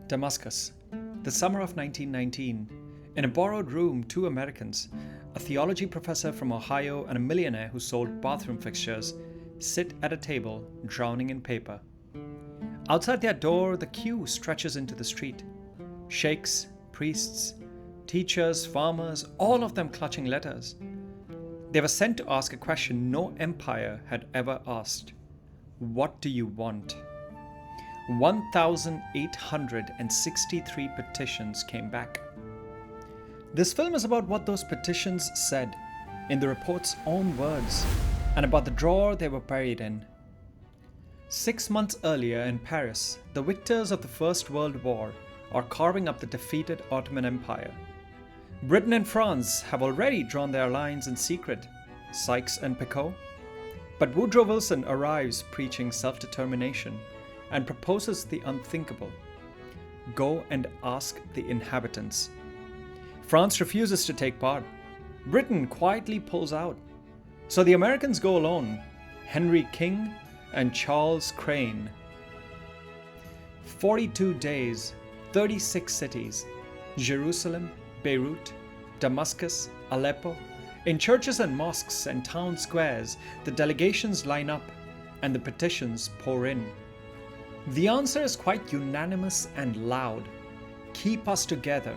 Damascus, the summer of 1919. In a borrowed room, two Americans, a theology professor from Ohio and a millionaire who sold bathroom fixtures, sit at a table, drowning in paper. Outside their door, the queue stretches into the street. Sheikhs, priests, teachers, farmers, all of them clutching letters. They were sent to ask a question no empire had ever asked. What do you want? 1,863 petitions came back. This film is about what those petitions said, in the report's own words, and about the drawer they were buried in. 6 months earlier in Paris, the victors of the First World War are carving up the defeated Ottoman Empire. Britain and France have already drawn their lines in secret, Sykes and Picot. But Woodrow Wilson arrives preaching self-determination and proposes the unthinkable. Go and ask the inhabitants. France refuses to take part. Britain quietly pulls out. So the Americans go alone, Henry King and Charles Crane. 42 days, 36 cities, Jerusalem, Beirut, Damascus, Aleppo. In churches and mosques and town squares, the delegations line up and the petitions pour in. The answer is quite unanimous and loud. Keep us together.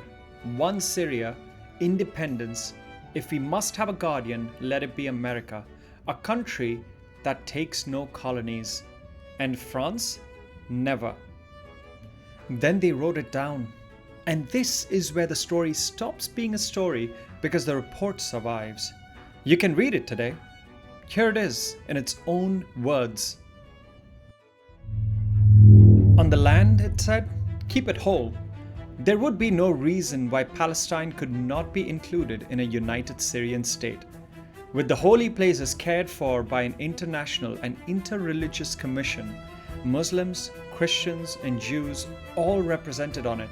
One Syria, independence. If we must have a guardian, let it be America, a country that takes no colonies. And France? Never. Then they wrote it down. And this is where the story stops being a story because the report survives. You can read it today. Here it is in its own words. On the land, it said, keep it whole. There would be no reason why Palestine could not be included in a united Syrian state. With the holy places cared for by an international and interreligious commission, Muslims, Christians, and Jews all represented on it.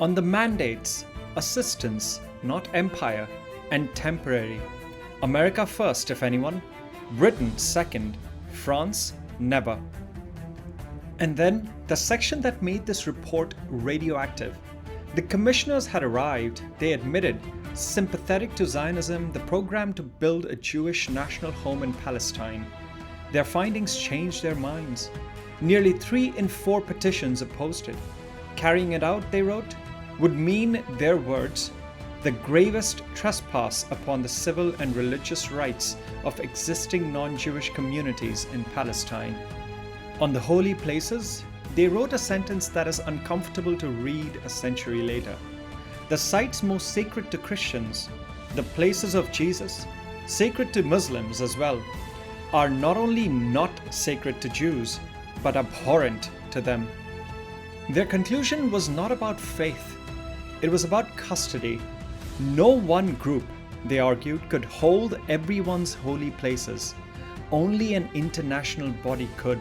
On the mandates, assistance, not empire, and temporary. America first, if anyone. Britain second. France never. And then, the section that made this report radioactive. The commissioners had arrived, they admitted, sympathetic to Zionism, the program to build a Jewish national home in Palestine. Their findings changed their minds. Nearly 3 in 4 petitions opposed it. Carrying it out, they wrote, would mean, their words, the gravest trespass upon the civil and religious rights of existing non-Jewish communities in Palestine. On the holy places, they wrote a sentence that is uncomfortable to read a century later. The sites most sacred to Christians, the places of Jesus, sacred to Muslims as well, are not only not sacred to Jews, but abhorrent to them. Their conclusion was not about faith. It was about custody. No one group, they argued, could hold everyone's holy places. Only an international body could.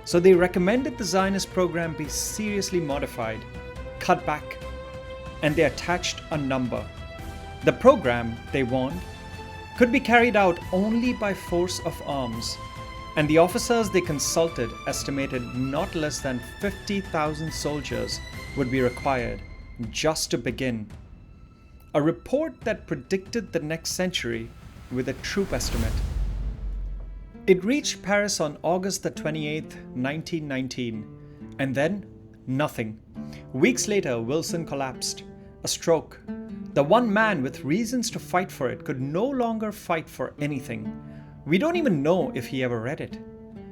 So they recommended the Zionist program be seriously modified, cut back, and they attached a number. The program, they warned, could be carried out only by force of arms, and the officers they consulted estimated not less than 50,000 soldiers would be required just to begin. A report that predicted the next century with a troop estimate. It reached Paris on August the 28th, 1919, and then nothing. Weeks later, Wilson collapsed. A stroke. The one man with reasons to fight for it could no longer fight for anything. We don't even know if he ever read it.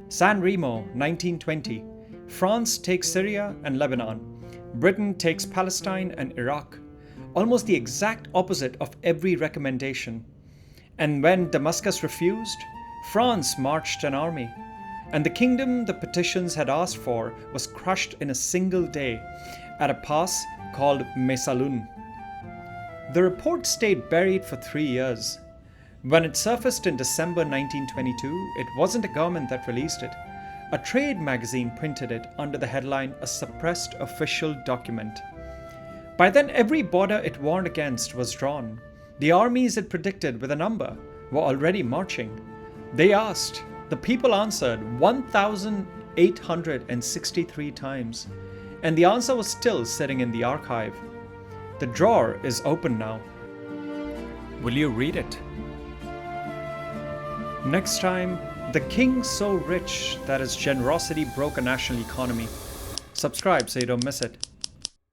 San Remo, 1920. France takes Syria and Lebanon. Britain takes Palestine and Iraq. Almost the exact opposite of every recommendation. And when Damascus refused, France marched an army, and the kingdom the petitions had asked for was crushed in a single day at a pass called Mesalun. The report stayed buried for 3 years. When it surfaced in December 1922, it wasn't a government that released it. A trade magazine printed it under the headline, "A Suppressed Official Document." By then, every border it warned against was drawn. The armies it predicted with a number were already marching. They asked, the people answered 1,863 times. And the answer was still sitting in the archive. The drawer is open now. Will you read it? Next time, the king so rich that his generosity broke a national economy. Subscribe so you don't miss it.